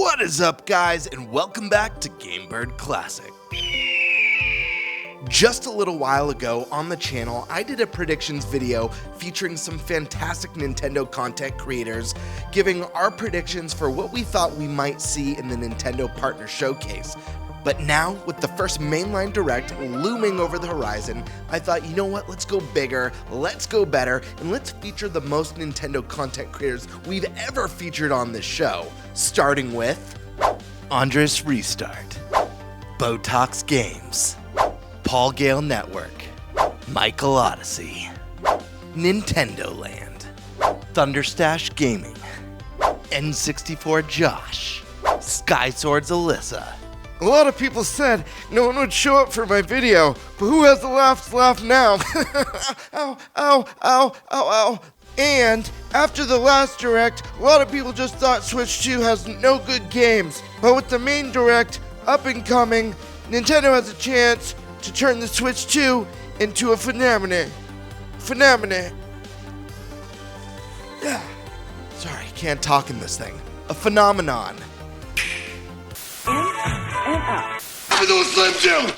What is up, guys, and welcome back to GameBird Classic. Just a little while ago on the channel, I did a predictions video featuring some fantastic Nintendo content creators, giving our predictions for what we thought we might see in the Nintendo Partner Showcase. But now, with the first mainline direct looming over the horizon, I thought, you know what, let's go bigger, let's go better, and let's feature the most Nintendo content creators we've ever featured on this show. Starting with AndresRestart, BoTalksGames, Gale Network, Michael Odyssey, Nin10doland, ThunderStash Gaming, N64Josh, SkySwordsAlisa. A lot of people said no one would show up for my video, but who has the laugh to laugh now? Ow, ow, ow, ow, ow. And after the last direct, a lot of people just thought Switch 2 has no good games. But with the main direct up and coming, Nintendo has a chance to turn the Switch 2 into a phenomenon. Yeah. Sorry, can't talk in this thing. A phenomenon. For those Slim Jim!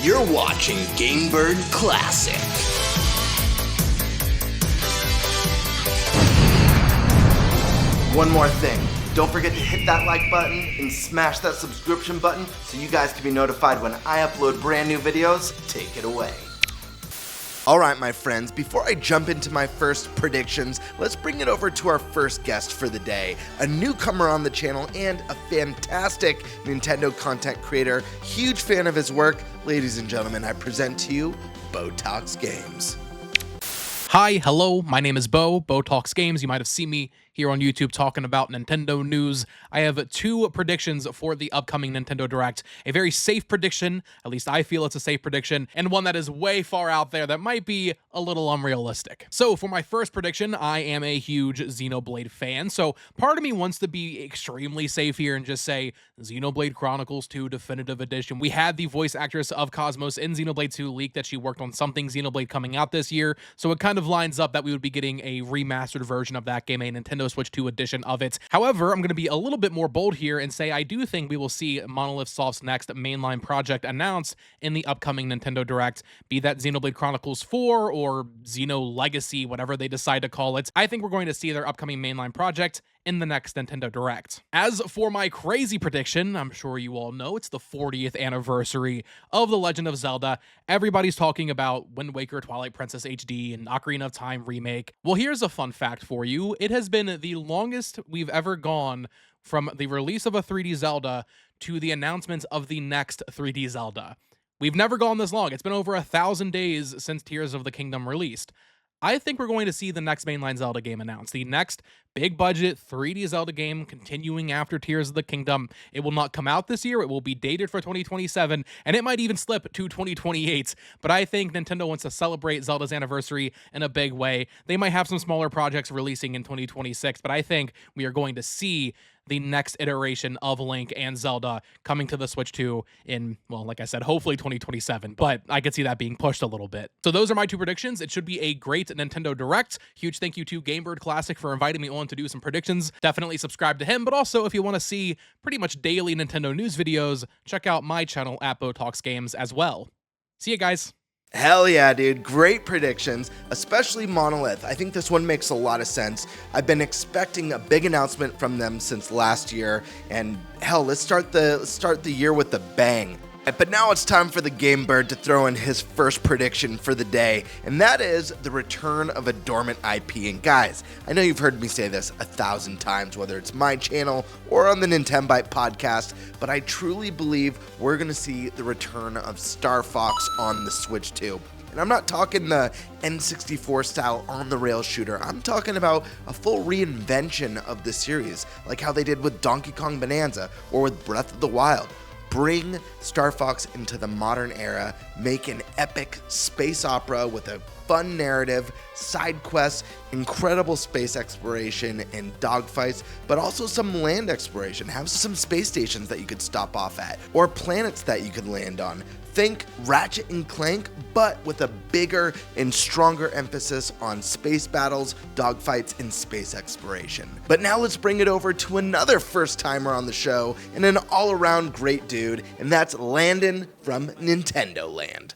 You're watching GameBird Classic. One more thing. Don't forget to hit that like button and smash that subscription button so you guys can be notified when I upload brand new videos. Take it away. Alright, my friends, before I jump into my first predictions, let's bring it over to our first guest for the day, a newcomer on the channel and a fantastic Nintendo content creator. Huge fan of his work. Ladies and gentlemen, I present to you BoTalksGames. Hi, hello, my name is BoTalksGames. You might have seen me here on YouTube talking about Nintendo news. I have two predictions for the upcoming Nintendo Direct. A very safe prediction, at least I feel it's a safe prediction, and one that is way far out there that might be a little unrealistic. So for my first prediction, I am a huge Xenoblade fan, so part of me wants to be extremely safe here and just say Xenoblade Chronicles 2 Definitive Edition. We had the voice actress of Cosmos in Xenoblade 2 leak that she worked on something Xenoblade coming out this year, so it kind of lines up that we would be getting a remastered version of that game, a Nintendo Switch 2 edition of it. However, I'm going to be a little bit more bold here and say I do think we will see Monolith Soft's next mainline project announced in the upcoming Nintendo Direct, be that Xenoblade Chronicles 4 or Xeno Legacy, whatever they decide to call it. I think we're going to see their upcoming mainline project in the next Nintendo Direct. As for my crazy prediction, I'm sure you all know it's the 40th anniversary of The Legend of Zelda. Everybody's talking about Wind Waker, Twilight Princess HD, and Ocarina of Time remake. Well, here's a fun fact for you. It has been the longest we've ever gone from the release of a 3D Zelda to the announcement of the next 3D Zelda. We've never gone this long. It's been over 1,000 days since Tears of the Kingdom released. I think we're going to see the next mainline Zelda game announced. The next big budget 3D Zelda game continuing after Tears of the Kingdom. It will not come out this year. It will be dated for 2027, and it might even slip to 2028. But I think Nintendo wants to celebrate Zelda's anniversary in a big way. They might have some smaller projects releasing in 2026, but I think we are going to see the next iteration of Link and Zelda coming to the Switch 2 in, well, like I said, hopefully 2027, but I could see that being pushed a little bit. So those are my two predictions. It should be a great Nintendo Direct. Huge thank you to GameBird Classic for inviting me on to do some predictions. Definitely subscribe to him, but also if you want to see pretty much daily Nintendo news videos, check out my channel at BoTalksGames as well. See you guys. Hell yeah, dude. Great predictions, especially Monolith. I think this one makes a lot of sense. I've been expecting a big announcement from them since last year, and hell, let's start the year with a bang. But now it's time for the GameBird to throw in his first prediction for the day, and that is the return of a dormant IP. And guys, I know you've heard me say this 1,000 times, whether it's my channel or on the Nintendo podcast, but I truly believe we're going to see the return of Star Fox on the Switch 2. And I'm not talking the N64 style on-the-rails shooter. I'm talking about a full reinvention of the series, like how they did with Donkey Kong Bonanza or with Breath of the Wild. Bring Star Fox into the modern era, make an epic space opera with a fun narrative, side quests, incredible space exploration and dogfights, but also some land exploration. Have some space stations that you could stop off at, or planets that you could land on. Think Ratchet and Clank, but with a bigger and stronger emphasis on space battles, dogfights, and space exploration. But now let's bring it over to another first-timer on the show and an all-around great dude, and that's Landon from Nin10doland.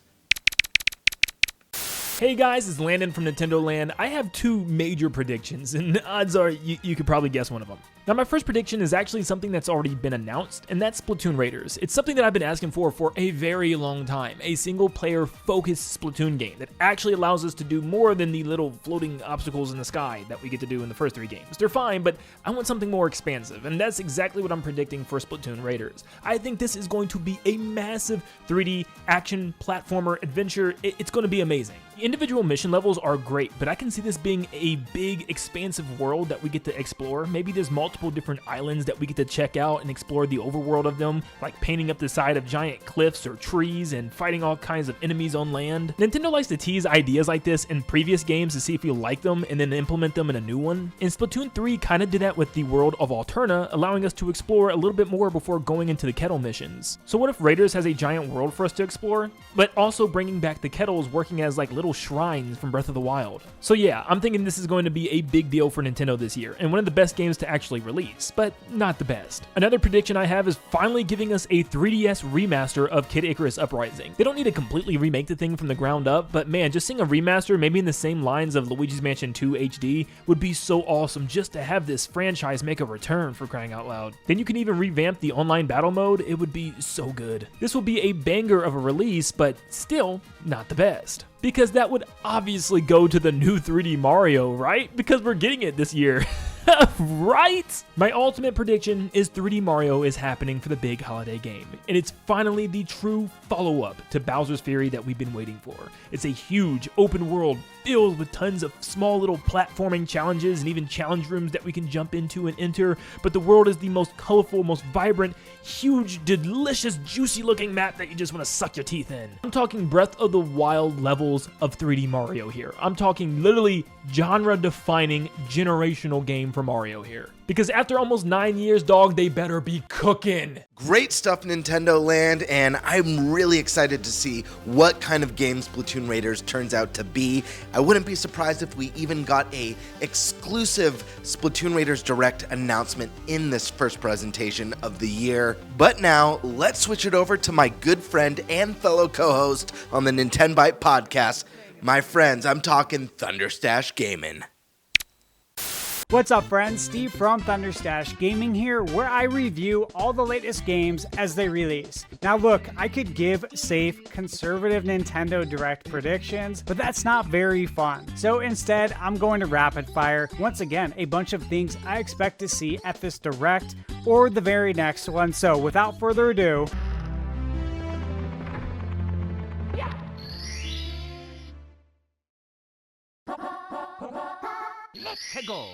Hey guys, it's Landon from Nin10doland. I have two major predictions, and odds are you could probably guess one of them. Now, my first prediction is actually something that's already been announced, and that's Splatoon Raiders. It's something that I've been asking for a very long time. A single-player focused Splatoon game that actually allows us to do more than the little floating obstacles in the sky that we get to do in the first 3 games. They're fine, but I want something more expansive, and that's exactly what I'm predicting for Splatoon Raiders. I think this is going to be a massive 3D action platformer adventure. It's going to be amazing. Individual mission levels are great, but I can see this being a big, expansive world that we get to explore. Maybe there's multiple different islands that we get to check out and explore the overworld of them, like painting up the side of giant cliffs or trees and fighting all kinds of enemies on land. Nintendo likes to tease ideas like this in previous games to see if you like them and then implement them in a new one. And Splatoon 3 kind of did that with the world of Alterna, allowing us to explore a little bit more before going into the kettle missions. So what if Raiders has a giant world for us to explore, but also bringing back the kettles working as like little shrines from Breath of the Wild? So yeah, I'm thinking this is going to be a big deal for Nintendo this year, and one of the best games to actually release, but not the best. Another prediction I have is finally giving us a 3DS remaster of Kid Icarus Uprising. They don't need to completely remake the thing from the ground up, but man, just seeing a remaster maybe in the same lines of Luigi's Mansion 2 HD would be so awesome just to have this franchise make a return, for crying out loud. Then you can even revamp the online battle mode. It would be so good. This will be a banger of a release, but still not the best. Because that would obviously go to the new 3D Mario, right? Because we're getting it this year. Right? My ultimate prediction is 3D Mario is happening for the big holiday game, and it's finally the true follow-up to Bowser's Fury that we've been waiting for. It's a huge open world filled with tons of small little platforming challenges and even challenge rooms that we can jump into and enter, but the world is the most colorful, most vibrant, huge, delicious, juicy looking map that you just want to suck your teeth in. I'm talking Breath of the Wild levels of 3D Mario here. I'm talking literally genre-defining generational game for Mario here. Because after almost 9 years, dog, they better be cooking. Great stuff, Nintendo Land, and I'm really excited to see what kind of game Splatoon Raiders turns out to be. I wouldn't be surprised if we even got a exclusive Splatoon Raiders Direct announcement in this first presentation of the year. But now, let's switch it over to my good friend and fellow co-host on the Nintendo Byte podcast. My friends, I'm talking ThunderStash Gaming. What's up, friends? Steve from ThunderStash Gaming here, where I review all the latest games as they release. Now look, I could give safe, conservative Nintendo Direct predictions, but that's not very fun. So instead, I'm going to rapid fire, once again, a bunch of things I expect to see at this Direct or the very next one. So without further ado,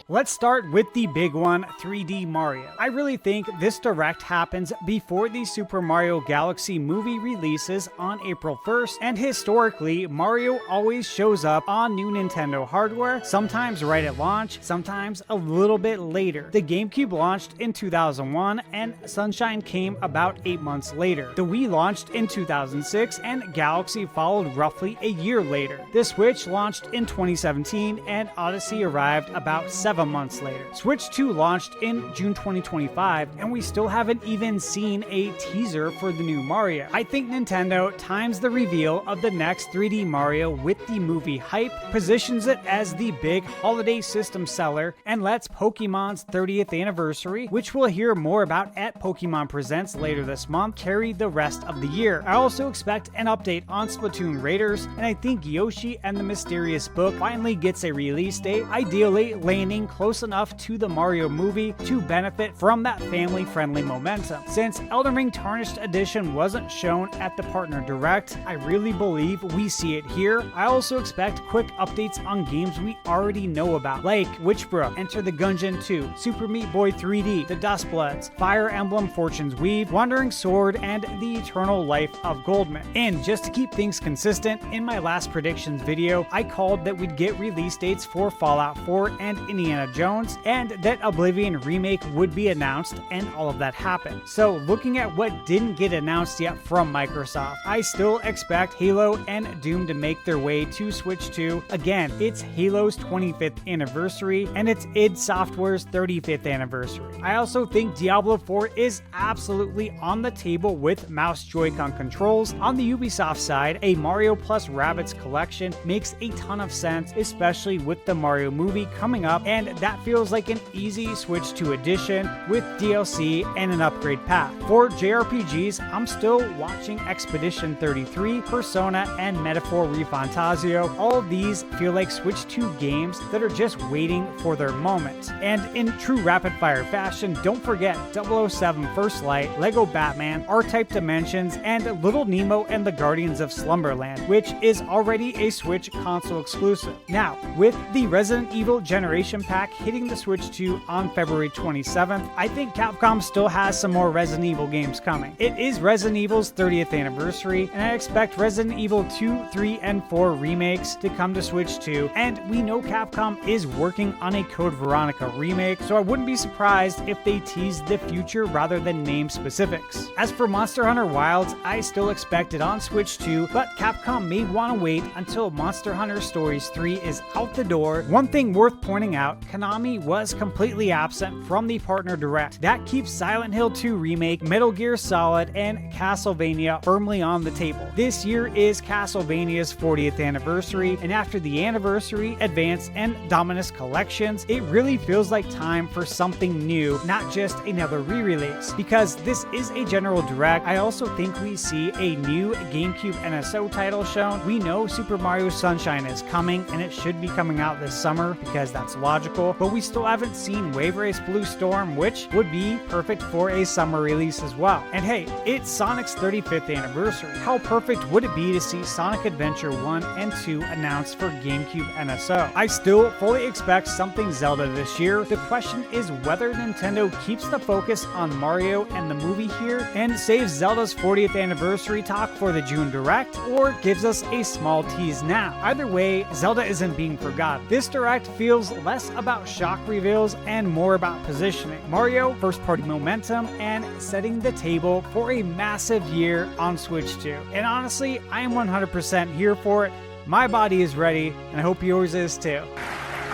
let's start with the big one, 3D Mario. I really think this Direct happens before the Super Mario Galaxy movie releases on April 1st, and historically, Mario always shows up on new Nintendo hardware, sometimes right at launch, sometimes a little bit later. The GameCube launched in 2001, and Sunshine came about 8 months later. The Wii launched in 2006, and Galaxy followed roughly a year later. The Switch launched in 2017, and Odyssey arrived about 7 months later. Switch 2 launched in June 2025, and we still haven't even seen a teaser for the new Mario. I think Nintendo times the reveal of the next 3D Mario with the movie hype, positions it as the big holiday system seller, and lets Pokemon's 30th anniversary, which we'll hear more about at Pokemon Presents later this month, carry the rest of the year. I also expect an update on Splatoon Raiders, and I think Yoshi and the Mysterious Book finally gets a release date, ideally landing getting close enough to the Mario movie to benefit from that family-friendly momentum. Since Elden Ring Tarnished Edition wasn't shown at the Partner Direct, I really believe we see it here. I also expect quick updates on games we already know about, like Witchbrook, Enter the Gungeon 2, Super Meat Boy 3D, The Dustbloods, Fire Emblem Fortune's Weave, Wandering Sword, and The Eternal Life of Goldman. And just to keep things consistent, in my last predictions video, I called that we'd get release dates for Fallout 4 and Indiana Jones, and that Oblivion Remake would be announced, and all of that happened. So looking at what didn't get announced yet from Microsoft, I still expect Halo and Doom to make their way to Switch 2. Again, it's Halo's 25th anniversary, and it's id Software's 35th anniversary. I also think Diablo 4 is absolutely on the table with mouse Joy-Con controls. On the Ubisoft side, a Mario plus Rabbids collection makes a ton of sense, especially with the Mario movie coming up, and that feels like an easy Switch 2 addition with DLC and an upgrade path. For JRPGs, I'm still watching Expedition 33, Persona, and Metaphor ReFantazio. All of these feel like Switch 2 games that are just waiting for their moment. And in true rapid-fire fashion, don't forget 007 First Light, Lego Batman, R-Type Dimensions, and Little Nemo and the Guardians of Slumberland, which is already a Switch console exclusive. Now, with the Resident Evil Generation Pack hitting the Switch 2 on February 27th, I think Capcom still has some more Resident Evil games coming. It is Resident Evil's 30th anniversary, and I expect Resident Evil 2, 3, and 4 remakes to come to Switch 2, and we know Capcom is working on a Code Veronica remake, so I wouldn't be surprised if they tease the future rather than name specifics. As for Monster Hunter Wilds, I still expect it on Switch 2, but Capcom may want to wait until Monster Hunter Stories 3 is out the door. One thing worth pointing out, Konami was completely absent from the Partner Direct. That keeps Silent Hill 2 Remake, Metal Gear Solid, and Castlevania firmly on the table. This year is Castlevania's 40th anniversary, and after the Anniversary, Advance, and Dominus collections, it really feels like time for something new, not just another re-release. Because this is a general direct, I also think we see a new GameCube NSO title shown. We know Super Mario Sunshine is coming, and it should be coming out this summer because that's logical, but we still haven't seen Wave Race Blue Storm, which would be perfect for a summer release as well. And hey, it's Sonic's 35th anniversary. How perfect would it be to see Sonic Adventure 1 and 2 announced for GameCube NSO? I still fully expect something Zelda this year. The question is whether Nintendo keeps the focus on Mario and the movie here and saves Zelda's 40th anniversary talk for the June Direct, or gives us a small tease now. Either way, Zelda isn't being forgotten. This Direct feels less about shock reveals and more about positioning Mario, first-party momentum, and setting the table for a massive year on Switch 2. And honestly, I am 100% here for it. My body is ready, and I hope yours is too.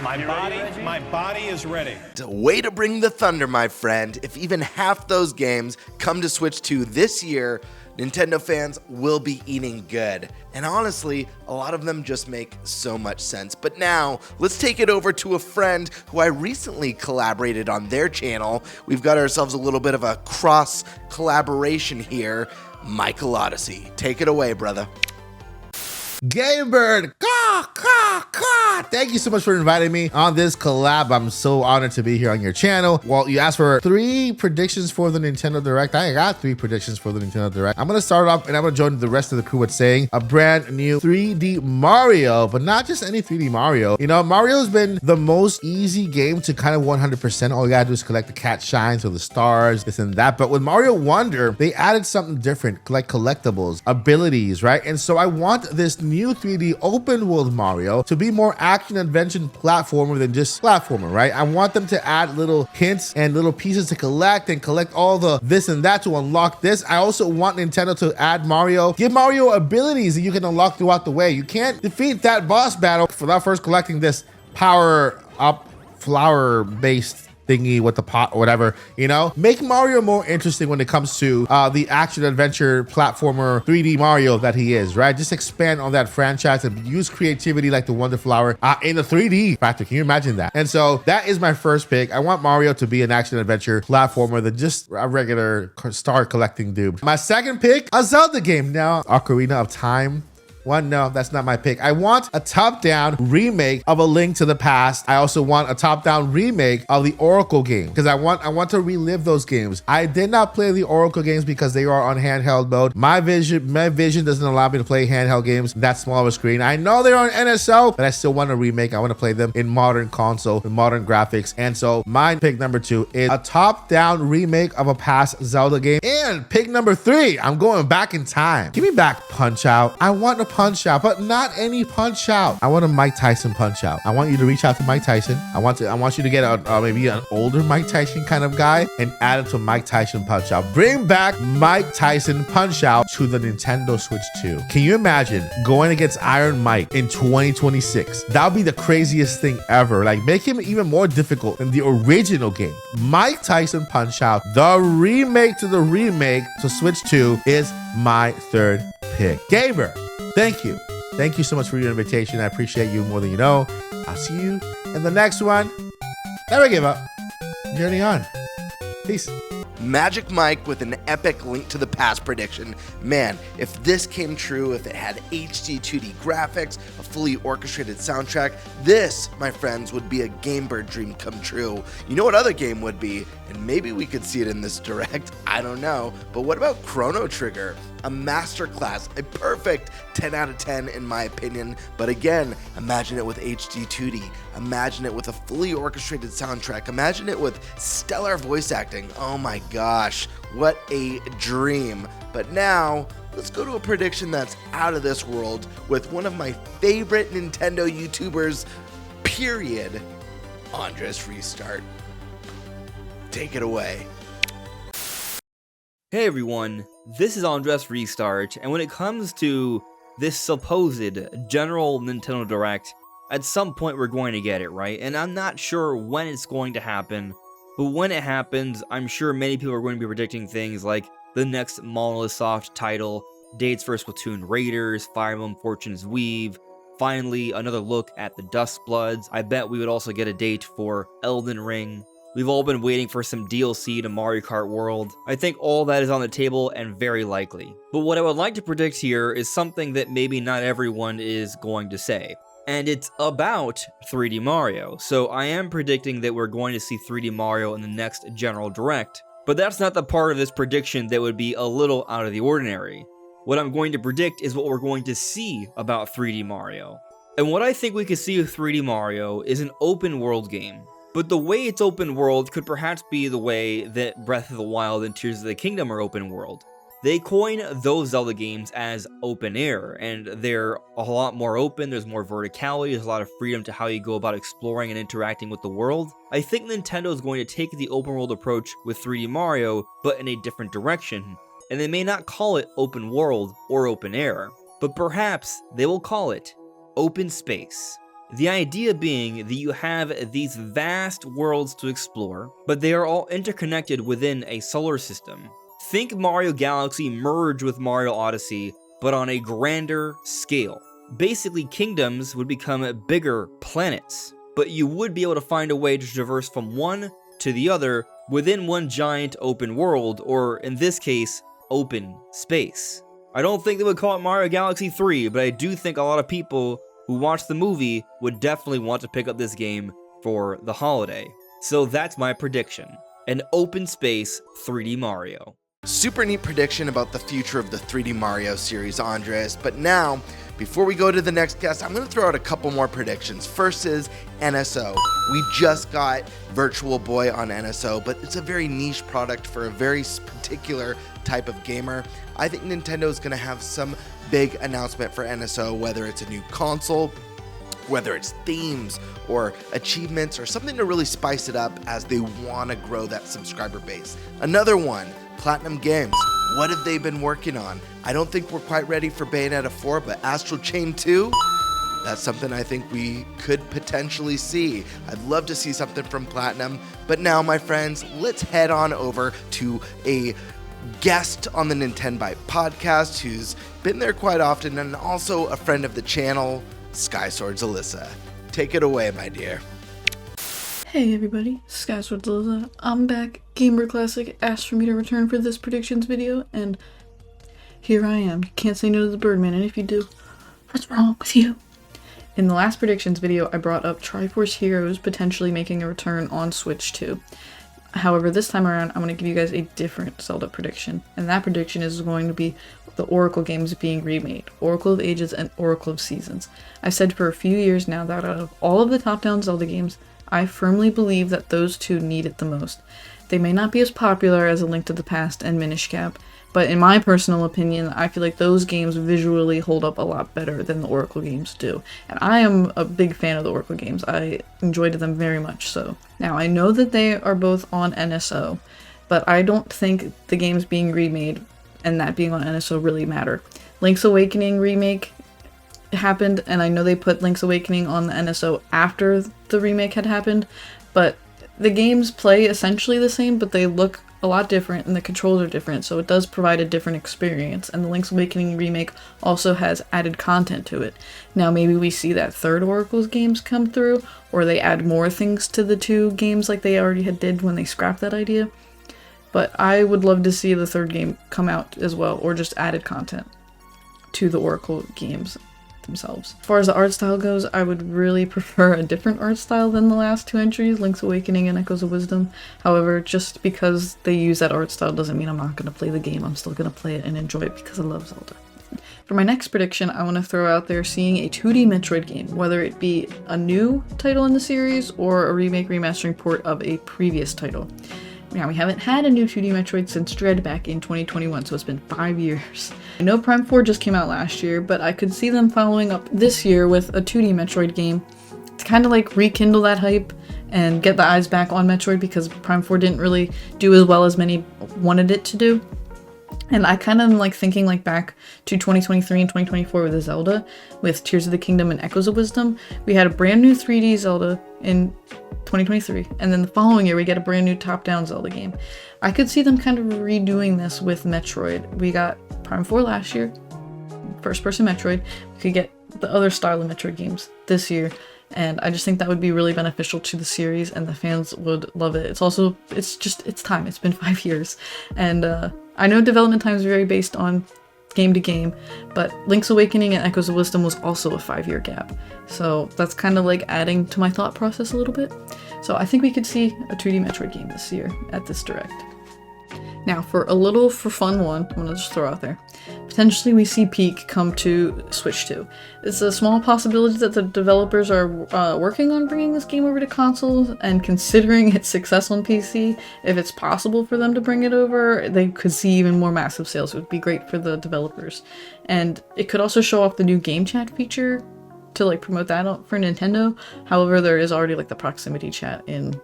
My body is ready. Way to bring the thunder, my friend. If even half those games come to Switch 2 this year, Nintendo fans will be eating good. And honestly, a lot of them just make so much sense. But now, let's take it over to a friend who I recently collaborated on their channel. We've got ourselves a little bit of a cross collaboration here. Michael Odyssey. Take it away, brother. GameBird, thank you so much for inviting me on this collab. I'm so honored to be here on your channel. Well, you asked for 3 predictions for the Nintendo Direct. I got 3 predictions for the Nintendo Direct. I'm gonna start off and I'm gonna join the rest of the crew with saying a brand new 3D Mario, but not just any 3D Mario. You know, Mario's been the most easy game to kind of 100%. All you gotta do is collect the cat shines or the stars, this and that. But with Mario Wonder, they added something different, like collectibles, abilities, right? And so I want this new 3D open world Mario to be more action adventure platformer than just platformer, right? I want them to add little hints and little pieces to collect all the this and that to unlock this. I also want Nintendo to add Mario, give Mario abilities that you can unlock throughout the way. You can't defeat that boss battle without first collecting this power up flower based thingy with the pot or whatever, you know? Make Mario more interesting when it comes to the action adventure platformer 3D Mario that he is, right? Just expand on that franchise and use creativity like the Wonder Flower in the 3D factor. Can you imagine that? And so that is my first pick. I want Mario to be an action adventure platformer than just a regular star collecting dude. My second pick, a Zelda game. Now, Ocarina of Time What? No, that's not my pick. I want a top-down remake of A Link to the Past. I also want a top-down remake of the Oracle game because I want to relive those games. I did not play the Oracle games because they are on handheld mode. My vision doesn't allow me to play handheld games that small of a screen. I know they're on NSO, but I still want to remake. I want to play them in modern console with modern graphics. And so my pick number 2 is a top-down remake of a past Zelda game. And pick number 3, I'm going back in time. Give me back Punch Out. I want a Punch Out, but not any Punch Out. I want a Mike Tyson Punch Out. I want you to reach out to Mike Tyson. I want you to get maybe an older Mike Tyson kind of guy and add it to Mike Tyson Punch Out. Bring back Mike Tyson Punch Out to the Nintendo Switch 2. Can you imagine going against Iron Mike in 2026? That would be the craziest thing ever. Like, make him even more difficult than the original game. Mike Tyson Punch Out, the remake to the remake to Switch 2 is my third pick. Gamer, thank you. Thank you so much for your invitation. I appreciate you more than you know. I'll see you in the next one. Never give up. Journey on. Peace. Magic Mike with an epic Link to the Past prediction. Man, if this came true, if it had HD 2D graphics, a fully orchestrated soundtrack, this, my friends, would be a GameBird dream come true. You know what other game would be? And maybe we could see it in this direct, I don't know. But what about Chrono Trigger? A masterclass, a perfect 10 out of 10 in my opinion. But again, imagine it with HD 2D. Imagine it with a fully orchestrated soundtrack. Imagine it with stellar voice acting. Oh my gosh, what a dream. But now, let's go to a prediction that's out of this world with one of my favorite Nintendo YouTubers, period, AndresRestart. Take it away. Hey everyone, this is AndresRestart, and when it comes to this supposed general Nintendo Direct, at some point we're going to get it, right? And I'm not sure when it's going to happen, but when it happens, I'm sure many people are going to be predicting things like the next Monolith Soft title, dates for Splatoon Raiders, Fire Emblem Fortune's Weave, finally another look at the Dustbloods. I bet we would also get a date for Elden Ring. We've all been waiting for some DLC to Mario Kart World. I think all that is on the table and very likely. But what I would like to predict here is something that maybe not everyone is going to say. And it's about 3D Mario. So I am predicting that we're going to see 3D Mario in the next General Direct. But that's not the part of this prediction that would be a little out of the ordinary. What I'm going to predict is what we're going to see about 3D Mario. And what I think we could see with 3D Mario is an open world game. But the way it's open world could perhaps be the way that Breath of the Wild and Tears of the Kingdom are open world. They coin those Zelda games as open air, and they're a lot more open, there's more verticality, there's a lot of freedom to how you go about exploring and interacting with the world. I think Nintendo is going to take the open world approach with 3D Mario, but in a different direction. And they may not call it open world or open air, but perhaps they will call it open space. The idea being that you have these vast worlds to explore, but they are all interconnected within a solar system. Think Mario Galaxy merged with Mario Odyssey, but on a grander scale. Basically, kingdoms would become bigger planets, but you would be able to find a way to traverse from one to the other within one giant open world, or in this case, open space. I don't think they would call it Mario Galaxy 3, but I do think a lot of people who watched the movie would definitely want to pick up this game for the holiday. So that's my prediction. An open space 3D Mario. Super neat prediction about the future of the 3D Mario series, Andres. But now, before we go to the next guest, I'm going to throw out a couple more predictions. First is NSO. We just got Virtual Boy on NSO, but it's a very niche product for a very particular type of gamer. I think Nintendo is going to have some big announcement for NSO, whether it's a new console, whether it's themes or achievements or something to really spice it up as they want to grow that subscriber base. Another one, Platinum Games. What have they been working on? I don't think we're quite ready for Bayonetta 4, but Astral Chain 2? That's something I think we could potentially see. I'd love to see something from Platinum. But now, my friends, let's head on over to a guest on the Nin10 podcast who's been there quite often and also a friend of the channel, SkySwordsAlisa. Take it away, my dear. Hey everybody, SkySwordsAlisa. I'm back. GameBird Classic asked for me to return for this predictions video, and here I am. You can't say no to the Birdman, and if you do, What's wrong with you? In the last predictions video, I brought up Triforce Heroes potentially making a return on Switch 2. However, this time around, I'm going to give you guys a different Zelda prediction, and that prediction is going to be the Oracle games being remade, Oracle of Ages and Oracle of Seasons. I've said for a few years now that out of all of the top-down Zelda games, I firmly believe that those two need it the most. They may not be as popular as A Link to the Past and Minish Cap, but in my personal opinion, I feel like those games visually hold up a lot better than the Oracle games do. And I am a big fan of the Oracle games. I enjoyed them very much so. Now, I know that they are both on NSO, but I don't think the games being remade and that being on NSO really matter. Link's Awakening remake happened, and I know they put Link's Awakening on the NSO after the remake had happened, but the games play essentially the same, but they look a lot different and the controls are different, so it does provide a different experience. And the Link's Awakening remake also has added content to it. Now maybe we see that third Oracle's games come through, or they add more things to the two games like they already did when they scrapped that idea. But I would love to see the third game come out as well, or just added content to the Oracle games themselves. As far as the art style goes, I would really prefer a different art style than the last two entries, Link's Awakening and Echoes of Wisdom. However, just because they use that art style doesn't mean I'm not going to play the game. I'm still going to play it and enjoy it because I love Zelda. For my next prediction, I want to throw out there seeing a 2D Metroid game, whether it be a new title in the series or a remake remastering port of a previous title. Now, we haven't had a new 2D Metroid since Dread back in 2021, so it's been 5 years. I know Prime 4 just came out last year, but I could see them following up this year with a 2D Metroid game to kind of like rekindle that hype and get the eyes back on Metroid, because Prime 4 didn't really do as well as many wanted it to do. And I kind of am like thinking like back to 2023 and 2024 with Zelda, with Tears of the Kingdom and Echoes of Wisdom. We had a brand new 3D Zelda in 2023, and then the following year we get a brand new top-down Zelda game. I could see them kind of redoing this with Metroid. We got Prime 4 last year, first-person Metroid. We could get the other style of Metroid games this year, and I just think that would be really beneficial to the series, and the fans would love it. It's time. It's been 5 years, and I know development time is very based on game to game, but Link's Awakening and Echoes of Wisdom was also a 5-year gap. So that's kind of like adding to my thought process a little bit. So I think we could see a 2D Metroid game this year at this Direct. Now, for fun one, I'm gonna just throw out there. Potentially we see Peak come to Switch 2. It's a small possibility that the developers are working on bringing this game over to consoles, and considering its success on PC, if it's possible for them to bring it over, they could see even more massive sales. It would be great for the developers. And it could also show off the new game chat feature to like promote that for Nintendo. However, there is already like the proximity chat in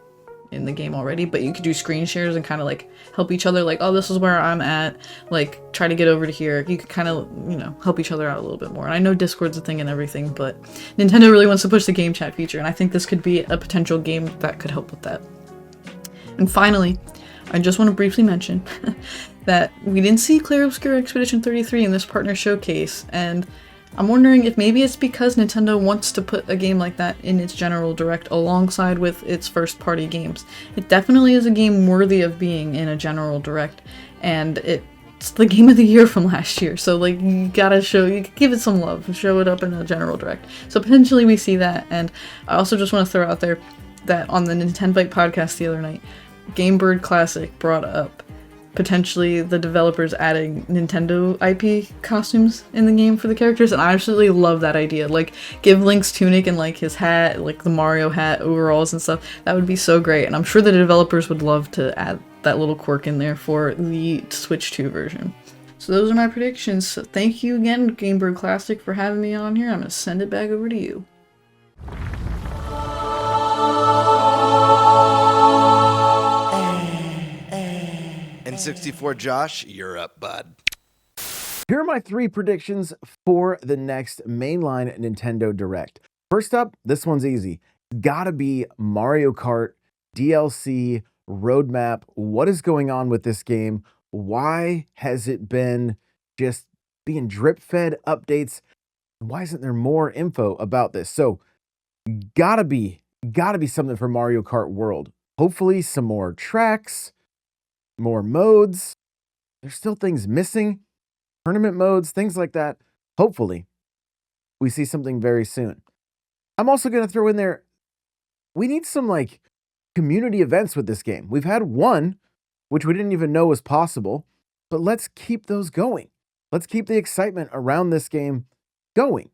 the game already, but you could do screen shares and kind of like help each other, like, oh, this is where I'm at, like try to get over to here. You could kind of, help each other out a little bit more. And I know Discord's a thing and everything, but Nintendo really wants to push the game chat feature, and I think this could be a potential game that could help with that. And finally, I just want to briefly mention that we didn't see Clear Obscure Expedition 33 in this partner showcase, and I'm wondering if maybe it's because Nintendo wants to put a game like that in its general direct alongside with its first party games. It definitely is a game worthy of being in a general direct, and it's the game of the year from last year, so like you give it some love, show it up in a general direct. So potentially we see that. And I also just want to throw out there that on the Nintendo podcast the other night, GameBird Classic brought up potentially the developers adding Nintendo IP costumes in the game for the characters, and I absolutely love that idea. Like, give Link's tunic and like his hat, like the Mario hat, overalls and stuff. That would be so great, and I'm sure the developers would love to add that little quirk in there for the Switch 2 version. So those are my predictions. So thank you again, GameBird Classic, for having me on here. I'm gonna send it back over to you. N64Josh, you're up, bud. Here are my 3 predictions for the next mainline Nintendo Direct. First up, this one's easy. Gotta be Mario Kart DLC roadmap. What is going on with this game? Why has it been just being drip-fed updates? Why isn't there more info about this? So, gotta be something for Mario Kart World. Hopefully some more tracks, more modes. There's still things missing. Tournament modes, things like that. Hopefully. we see something very soon. I'm also going to throw in there, we need some like community events with this game. We've had one, which we didn't even know was possible, but let's keep those going. Let's keep the excitement around this game going,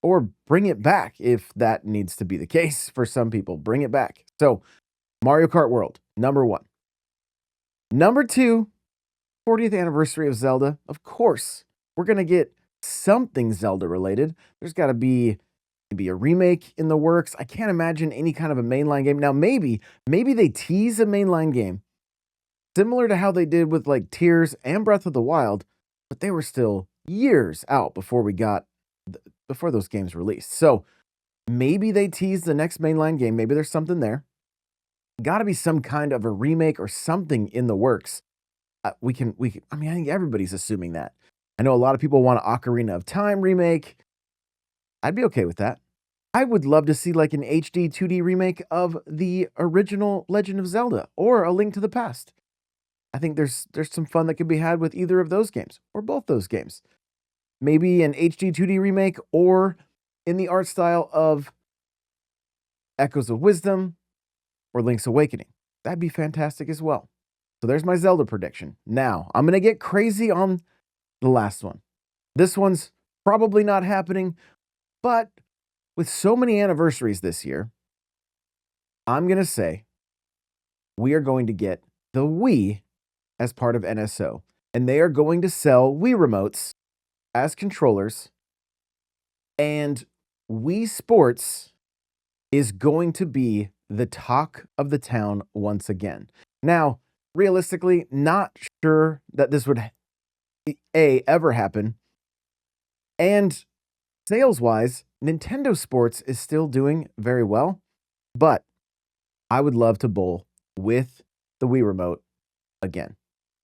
or bring it back if that needs to be the case for some people. Bring it back. So Mario Kart World, number 1. Number 2, 40th anniversary of Zelda. Of course, we're going to get something Zelda related. There's got to be maybe a remake in the works. I can't imagine any kind of a mainline game. Now, maybe they tease a mainline game similar to how they did with like Tears and Breath of the Wild, but they were still years out before those games released. So maybe they tease the next mainline game. Maybe there's something there. Got to be some kind of a remake or something in the works. I think everybody's assuming that. I know a lot of people want an Ocarina of Time remake. I'd be okay with that. I would love to see like an HD 2D remake of the original Legend of Zelda or A Link to the Past. I think there's some fun that could be had with either of those games or both those games. Maybe an HD 2D remake or in the art style of Echoes of Wisdom or Link's Awakening. That'd be fantastic as well. So there's my Zelda prediction. Now, I'm going to get crazy on the last one. This one's probably not happening, but with so many anniversaries this year, I'm going to say we are going to get the Wii as part of NSO, and they are going to sell Wii remotes as controllers, and Wii Sports is going to be the talk of the town once again. Now, realistically, not sure that this would ever happen, and sales-wise, Nintendo Sports is still doing very well, but I would love to bowl with the Wii remote again.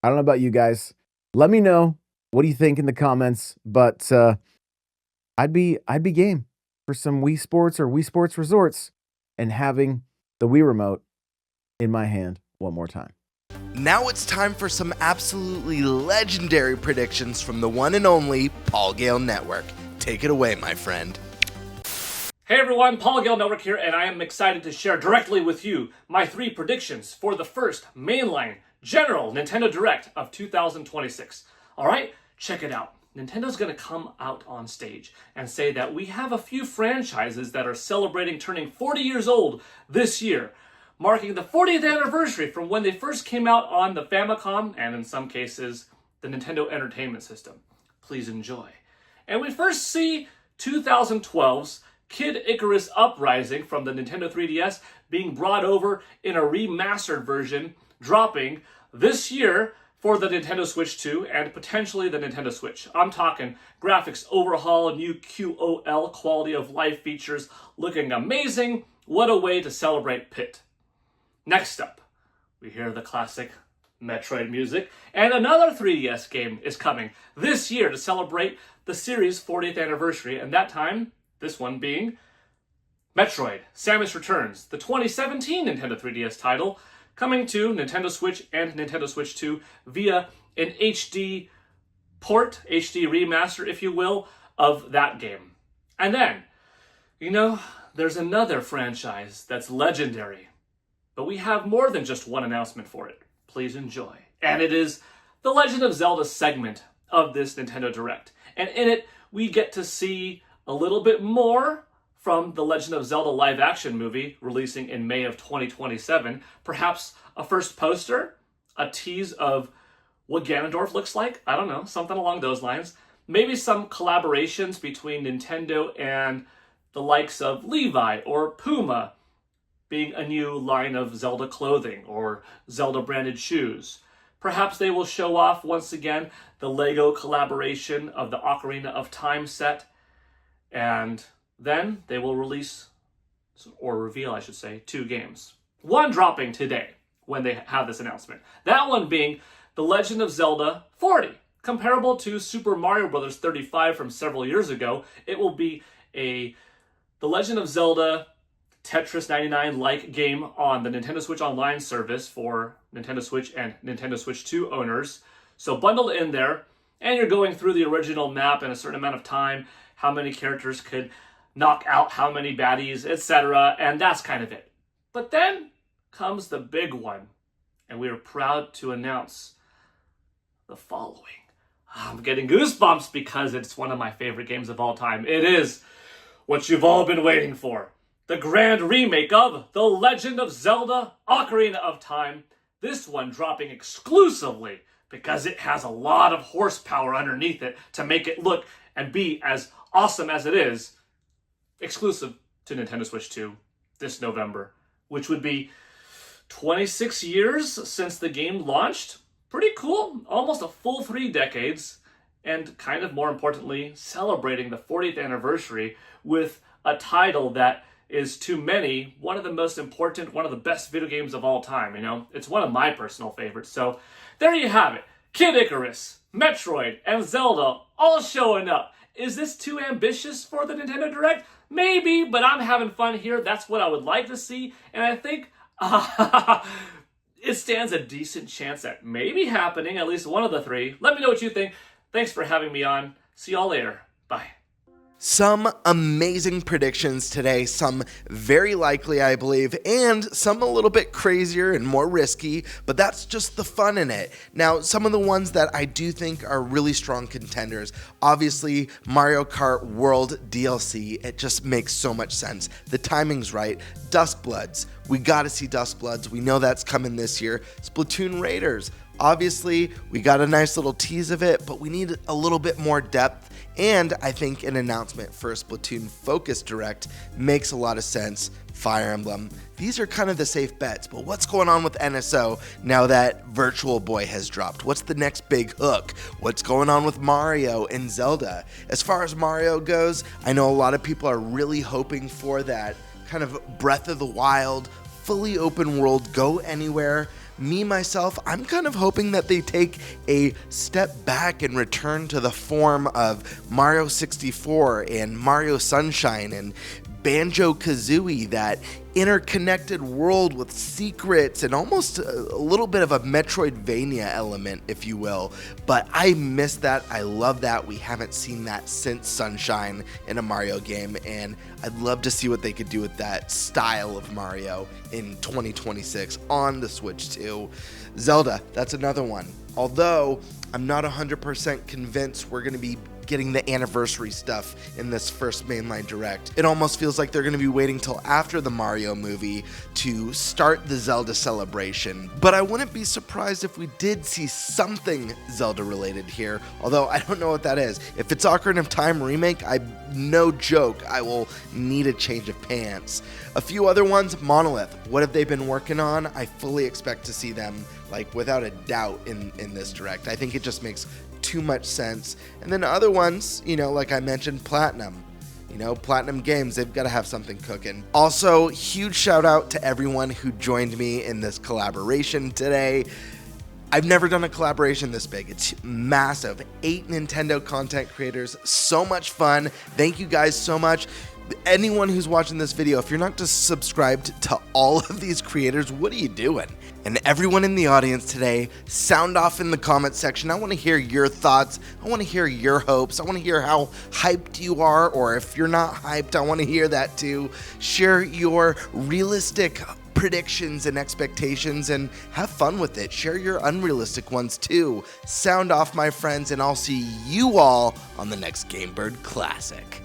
I don't know about you guys. Let me know what do you think in the comments, but I'd be game for some Wii Sports or Wii Sports Resorts and having the Wii remote in my hand one more time. Now it's time for some absolutely legendary predictions from the one and only Gale Network. Take it away, my friend. Hey everyone, Gale Network here, and I am excited to share directly with you my 3 predictions for the first mainline general Nintendo Direct of 2026. Alright, check it out. Nintendo's going to come out on stage and say that we have a few franchises that are celebrating turning 40 years old this year, marking the 40th anniversary from when they first came out on the Famicom and in some cases the Nintendo Entertainment System. Please enjoy. And we first see 2012's Kid Icarus Uprising from the Nintendo 3DS being brought over in a remastered version, dropping this year for the Nintendo Switch 2 and potentially the Nintendo Switch. I'm talking graphics overhaul, new QOL quality of life features, looking amazing. What a way to celebrate Pit. Next up, we hear the classic Metroid music, and another 3DS game is coming this year to celebrate the series' 40th anniversary, and that time, this one being Metroid: Samus Returns, the 2017 Nintendo 3DS title, coming to Nintendo Switch and Nintendo Switch 2 via an HD port, HD remaster, if you will, of that game. And then, there's another franchise that's legendary, but we have more than just one announcement for it. Please enjoy. And it is the Legend of Zelda segment of this Nintendo Direct. And in it, we get to see a little bit more from the Legend of Zelda live-action movie releasing in May of 2027. Perhaps a first poster, a tease of what Ganondorf looks like. I don't know, something along those lines. Maybe some collaborations between Nintendo and the likes of Levi or Puma, being a new line of Zelda clothing or Zelda-branded shoes. Perhaps they will show off once again the LEGO collaboration of the Ocarina of Time set, and then they will release, or reveal I should say, 2 games. One dropping today when they have this announcement. That one being The Legend of Zelda 40. Comparable to Super Mario Bros. 35 from several years ago, it will be The Legend of Zelda Tetris 99-like game on the Nintendo Switch Online service for Nintendo Switch and Nintendo Switch 2 owners. So bundled in there, and you're going through the original map in a certain amount of time, how many characters could knock out how many baddies, etc. And that's kind of it. But then comes the big one, and we are proud to announce the following. I'm getting goosebumps because it's one of my favorite games of all time. It is what you've all been waiting for. The grand remake of The Legend of Zelda: Ocarina of Time. This one dropping exclusively because it has a lot of horsepower underneath it to make it look and be as awesome as it is. Exclusive to Nintendo Switch 2 this November, which would be 26 years since the game launched. Pretty cool, almost a full 3 decades, and kind of more importantly, celebrating the 40th anniversary with a title that is, to many, one of the most important, one of the best video games of all time, you know? It's one of my personal favorites. So there you have it. Kid Icarus, Metroid, and Zelda all showing up. Is this too ambitious for the Nintendo Direct? Maybe, but I'm having fun here. That's what I would like to see, and I think it stands a decent chance at maybe happening, at least one of the 3. Let me know what you think. Thanks for having me on. See y'all later. Bye. Some amazing predictions today, some very likely, I believe, and some a little bit crazier and more risky, but that's just the fun in it. Now, some of the ones that I do think are really strong contenders, obviously Mario Kart World DLC, it just makes so much sense. The timing's right. Duskbloods, we gotta see Duskbloods, we know that's coming this year. Splatoon Raiders, obviously we got a nice little tease of it, but we need a little bit more depth. And I think an announcement for a Splatoon Focus Direct makes a lot of sense. Fire Emblem. These are kind of the safe bets, but what's going on with NSO now that Virtual Boy has dropped? What's the next big hook? What's going on with Mario and Zelda? As far as Mario goes, I know a lot of people are really hoping for that kind of Breath of the Wild, fully open world, go anywhere. Me, myself, I'm kind of hoping that they take a step back and return to the form of Mario 64 and Mario Sunshine and Banjo-Kazooie, that interconnected world with secrets and almost a little bit of a Metroidvania element, if you will. But I miss that. I love that. We haven't seen that since Sunshine in a Mario game, and I'd love to see what they could do with that style of Mario in 2026 on the Switch 2. Zelda, that's another one. Although I'm not 100% convinced we're going to be getting the anniversary stuff in this first mainline direct. It almost feels like they're going to be waiting till after the Mario movie to start the Zelda celebration. But I wouldn't be surprised if we did see something Zelda related here, although I don't know what that is. If it's Ocarina of Time remake, no joke, I will need a change of pants. A few other ones, Monolith. What have they been working on? I fully expect to see them, like, without a doubt in this direct. I think it just makes too much sense. And then other ones, you know, like I mentioned, Platinum. You know, Platinum Games, they've got to have something cooking. Also, huge shout out to everyone who joined me in this collaboration today. I've never done a collaboration this big. It's massive. 8 Nintendo content creators. So much fun. Thank you guys so much. Anyone who's watching this video, if you're not just subscribed to all of these creators, what are you doing? And everyone in the audience today, sound off in the comment section. I want to hear your thoughts. I want to hear your hopes. I want to hear how hyped you are, or if you're not hyped, I want to hear that too. Share your realistic predictions and expectations and have fun with it. Share your unrealistic ones too. Sound off, my friends, and I'll see you all on the next GameBird Classic.